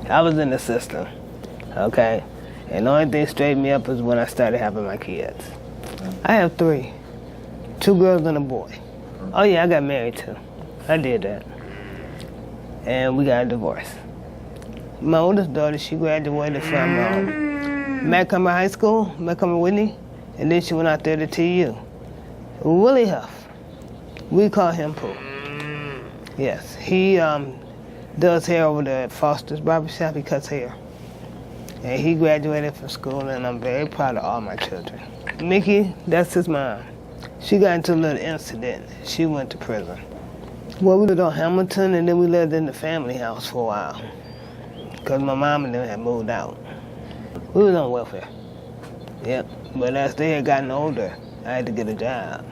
I was in the system, okay? And the only thing straightened me up is when I started having my kids. I have 3, 2 girls and a boy. Oh yeah, I got married too. I did that. And we got a divorce. My oldest daughter, she graduated from Macomber High School, Macomber Whitney, and then she went out there to TU. Willie Huff. We call him Pooh. Yes, he does hair over there at Foster's Barbershop. He cuts hair. And he graduated from school, and I'm very proud of all my children. Mickey, that's his mom. She got into a little incident. She went to prison. Well, we lived on Hamilton, and then we lived in the family house for a while, because my mom and them had moved out. We was on welfare. Yep, but as they had gotten older, I had to get a job.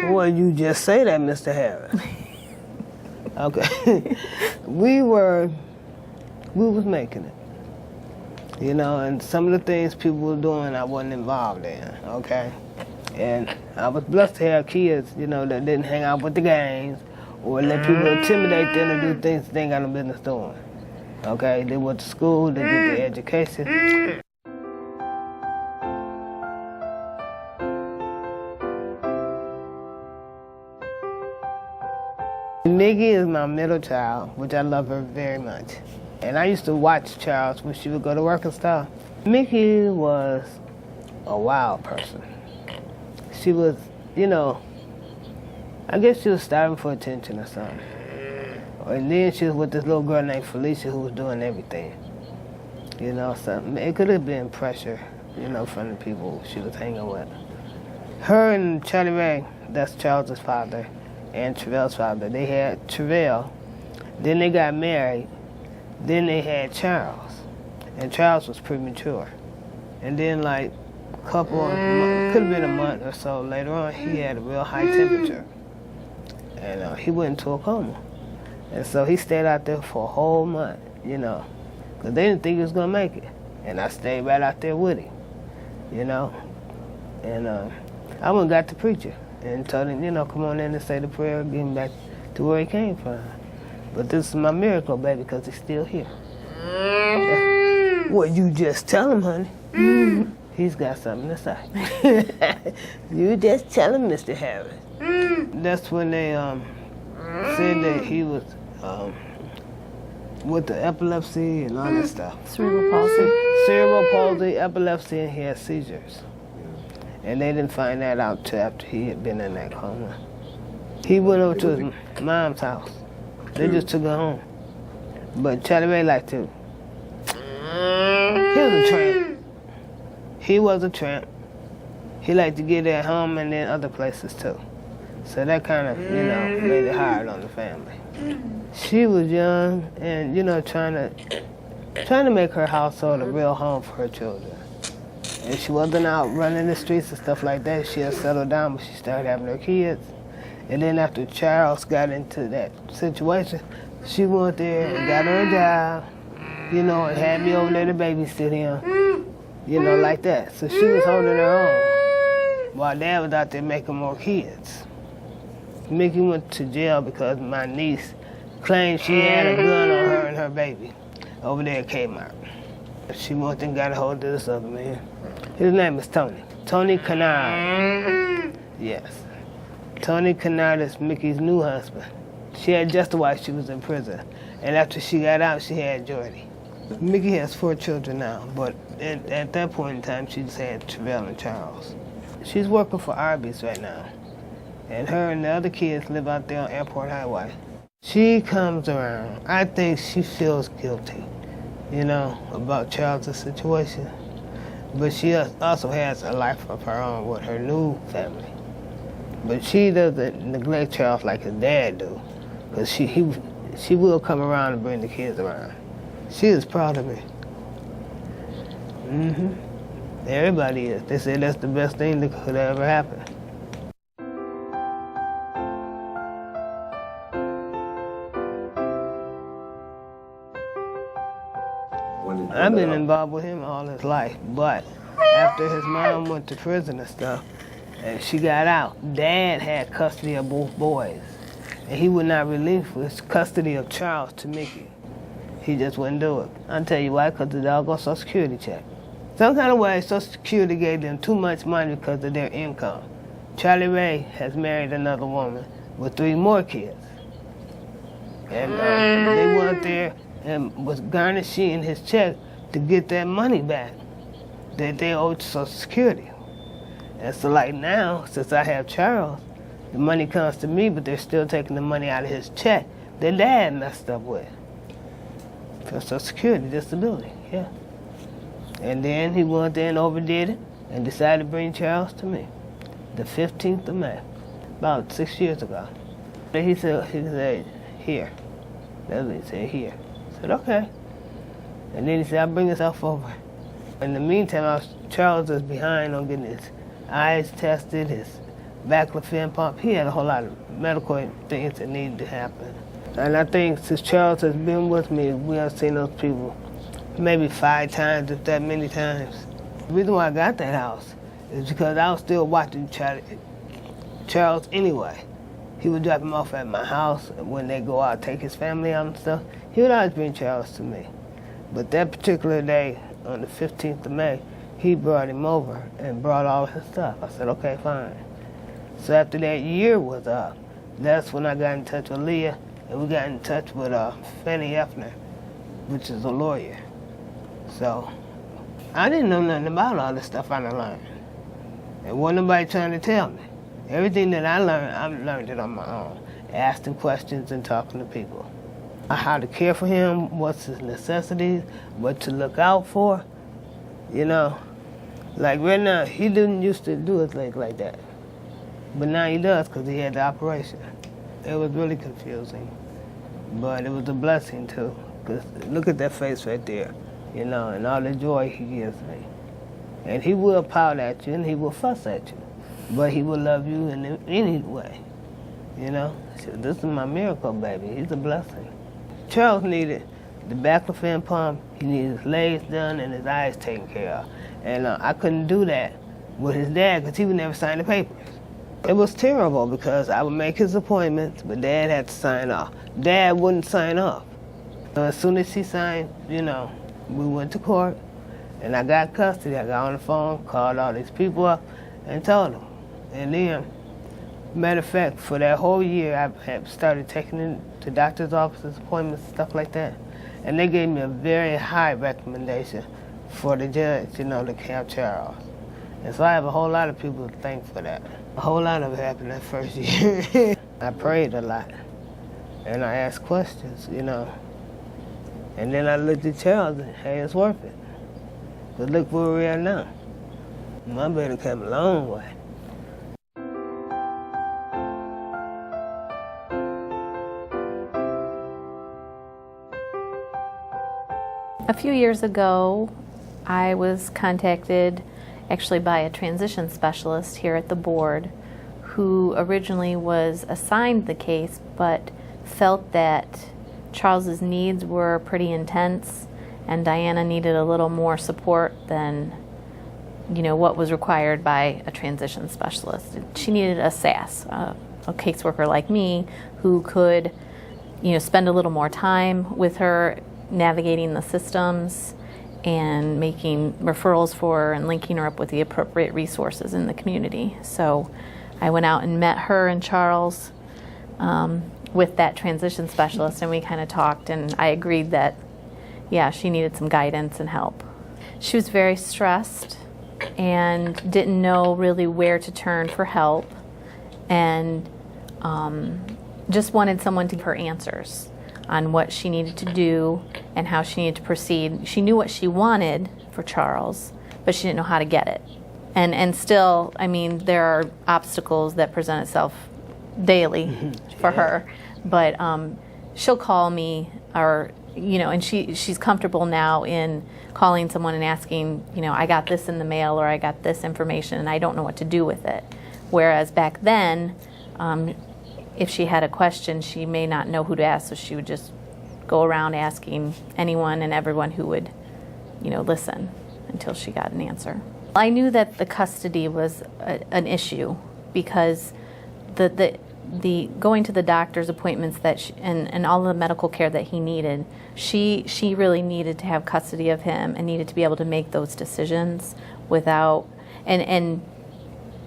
Well, you just say that, Mr. Harris. Okay. we was making it. You know, and some of the things people were doing I wasn't involved in, okay? And I was blessed to have kids, you know, that didn't hang out with the gangs or let people intimidate them to do things they ain't got no business doing. Okay, they went to school, they did their education. Miggy is my middle child, which I love her very much. And I used to watch Charles when she would go to work and stuff. Mickey was a wild person. She was, you know, I guess she was starving for attention or something. And then she was with this little girl named Felicia who was doing everything. You know, so it could have been pressure, you know, from the people she was hanging with. Her and Charlie Ray, that's Charles's father, and Trevel's father, they had Trevel, then they got married, then they had Charles, and Charles was premature. And then like a couple, could have been a month or so later on, he had a real high temperature. And he went into a coma. And so he stayed out there for a whole month, you know, because they didn't think he was going to make it. And I stayed right out there with him, you know. And I went and got the preacher and told him, you know, come on in and say the prayer, get him back to where he came from. But this is my miracle, baby, because he's still here. Well, you just tell him, honey. He's got something to say. You just tell him, Mr. Harris. That's when they said that he was with the epilepsy and all that stuff. Cerebral palsy. Cerebral palsy, epilepsy, and he had seizures. And they didn't find that out till after he had been in that coma. He went over to his mom's house. They just took her home. But Charlie Ray liked to. He was a tramp. He was a tramp. He liked to get at home and then other places too. So that kind of, you know, made it hard on the family. She was young and, you know, trying to make her household a real home for her children. And she wasn't out running the streets and stuff like that. She had settled down, but she started having her kids. And then after Charles got into that situation, she went there and got her a job, you know, and had me over there to babysit him, you know, like that. So she was holding her own while Dad was out there making more kids. Mickey went to jail because my niece claimed she had a gun on her and her baby over there at Kmart. She went and got a hold of this other man. His name is Tony. Tony Kennard. Yes. Tony Kennard is Mickey's new husband. She had just a wife, she was in prison. And after she got out, she had Jordy. Mickey has 4 children now, but at that point in time, she just had Trevel and Charles. She's working for Arby's right now. And her and the other kids live out there on Airport Highway. She comes around. I think she feels guilty, you know, about Charles' situation. But she also has a life of her own with her new family. But she doesn't neglect Charles like his dad do, because she will come around and bring the kids around. She is proud of me. Everybody is. They say that's the best thing that could ever happen. I've been involved with him all his life, but after his mom went to prison and stuff, and she got out, Dad had custody of both boys, and he would not relinquish custody of Charles to Mickey. He just wouldn't do it. I'll tell you why, because the doggone Social Security check. Some kind of way, Social Security gave them too much money because of their income. Charlie Ray has married another woman with 3 more kids. And they went there and was garnishing his check to get that money back that they owed to Social Security. And so like now, since I have Charles, the money comes to me, but they're still taking the money out of his check that Dad messed up with. For Social Security disability, yeah. And then he went there and overdid it and decided to bring Charles to me. The 15th of May, about 6 years ago. He said, here. That's what he said, here. I said, okay. And then he said, I'll bring yourself over. In the meantime, Charles was behind on getting his eyes tested, his baclofen pump. He had a whole lot of medical things that needed to happen. And I think since Charles has been with me, we have seen those people maybe 5 times, if that many times. The reason why I got that house is because I was still watching Charles anyway. He would drop him off at my house when they go out, take his family out and stuff. He would always bring Charles to me. But that particular day, on the 15th of May, he brought him over and brought all his stuff. I said, okay, fine. So after that year was up, that's when I got in touch with Leah, and we got in touch with Fanny Effner, which is a lawyer. So I didn't know nothing about all this stuff I learned. And wasn't nobody trying to tell me. Everything that I learned it on my own, asking questions and talking to people. How to care for him, what's his necessities, what to look out for, you know. Like right now, he didn't used to do his leg like that. But now he does because he had the operation. It was really confusing, but it was a blessing too. Because look at that face right there, you know, and all the joy he gives me. And he will pout at you and he will fuss at you, but he will love you in any way, you know. So this is my miracle baby. He's a blessing. Charles needed the baclofen pump, he needed his legs done and his eyes taken care of. And I couldn't do that with his dad because he would never sign the papers. It was terrible because I would make his appointments, but Dad had to sign off. Dad wouldn't sign off. So as soon as he signed, you know, we went to court and I got custody. I got on the phone, called all these people up and told them. And then, matter of fact, for that whole year, I had started taking him to doctor's offices, appointments, stuff like that. And they gave me a very high recommendation for the judge, you know, to have Charles. And so I have a whole lot of people to thank for that. A whole lot of it happened that first year. I prayed a lot, and I asked questions, you know. And then I looked at Charles and, hey, it's worth it. But look where we are now. My baby came a long way. A few years ago, I was contacted actually by a transition specialist here at the board who originally was assigned the case but felt that Charles's needs were pretty intense and Diana needed a little more support than, you know, what was required by a transition specialist. She needed a SAS, a caseworker like me who could, you know, spend a little more time with her navigating the systems and making referrals for her and linking her up with the appropriate resources in the community. So I went out and met her and Charles with that transition specialist, and we kind of talked, and I agreed that, yeah, she needed some guidance and help. She was very stressed and didn't know really where to turn for help, and just wanted someone to give her answers on what she needed to do and how she needed to proceed. She knew what she wanted for Charles, but she didn't know how to get it. And still, I mean, there are obstacles that present itself daily for her. But she'll call me, or, you know, and she's comfortable now in calling someone and asking, you know, I got this in the mail or I got this information and I don't know what to do with it. Whereas back then, if she had a question, she may not know who to ask, so she would just go around asking anyone and everyone who would, you know, listen until she got an answer. I knew that the custody was an issue because the the going to the doctor's appointments and all the medical care that he needed, she really needed to have custody of him and needed to be able to make those decisions without, and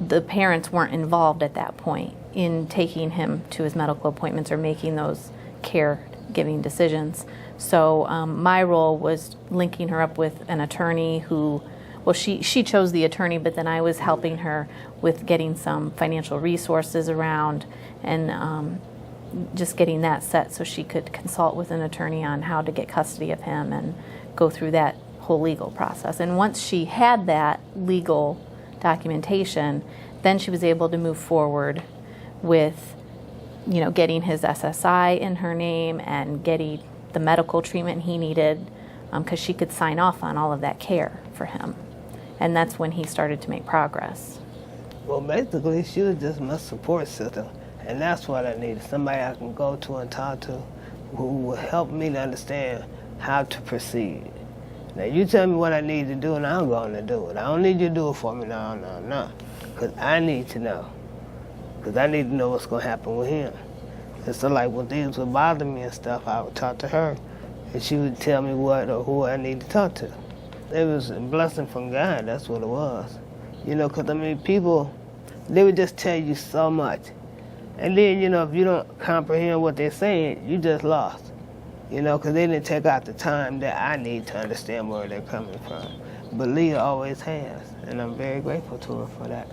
the parents weren't involved at that point in taking him to his medical appointments or making those caregiving decisions. So my role was linking her up with an attorney who, well, she chose the attorney, but then I was helping her with getting some financial resources around and just getting that set so she could consult with an attorney on how to get custody of him and go through that whole legal process. And once she had that legal documentation, then she was able to move forward with, getting his SSI in her name and getting the medical treatment he needed, because she could sign off on all of that care for him. And that's when he started to make progress. Well, basically, she was just my support system, and that's what I needed, somebody I can go to and talk to who will help me to understand how to proceed. Now, you tell me what I need to do, and I'm going to do it. I don't need you to do it for me, no, because I need to know, because I need to know what's going to happen with him. And so, like, when things would bother me and stuff, I would talk to her, and she would tell me what or who I need to talk to. It was a blessing from God, that's what it was. Because, people, they would just tell you so much. And then, if you don't comprehend what they're saying, you just lost. Because they didn't take out the time that I need to understand where they're coming from. But Leah always has, and I'm very grateful to her for that.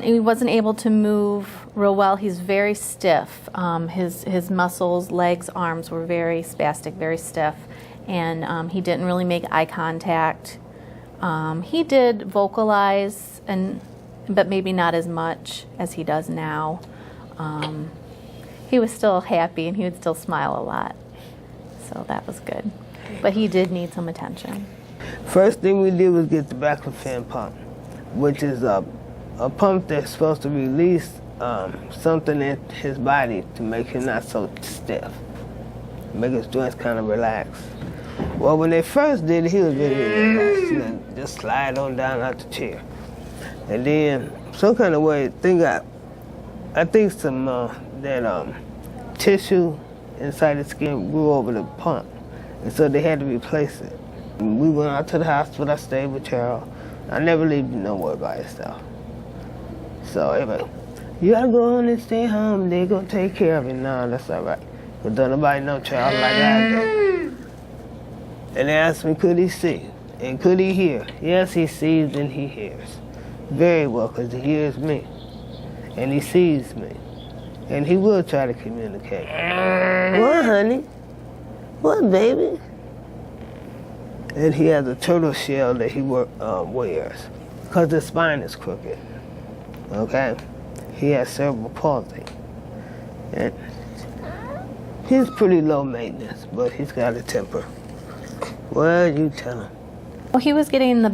He wasn't able to move real well. He's very stiff. His muscles, legs, arms were very spastic, very stiff, and he didn't really make eye contact. He did vocalize, but maybe not as much as he does now. He was still happy, and he would still smile a lot, so that was good. But he did need some attention. First thing we did was get the baclofen pump, which is a pump that's supposed to release something in his body to make him not so stiff, make his joints kind of relax. Well, when they first did it, he was really relaxed, just slide on down out the chair. And then some kind of way, I think some that tissue inside the skin grew over the pump, and so they had to replace it. And we went out to the hospital. I stayed with Charles. I never leave you nowhere by yourself. So anyway, you gotta go on and stay home. They're gonna take care of you. No, that's all right. But don't nobody know Charles like I do. And they asked me, could he see? And could he hear? Yes, he sees and he hears. Very well, because he hears me. And he sees me. And he will try to communicate. What, honey? What, baby? And he has a turtle shell that he wears, because his spine is crooked. Okay? He has cerebral palsy. And he's pretty low maintenance, but he's got a temper. Well, you tell him. Well, he was getting the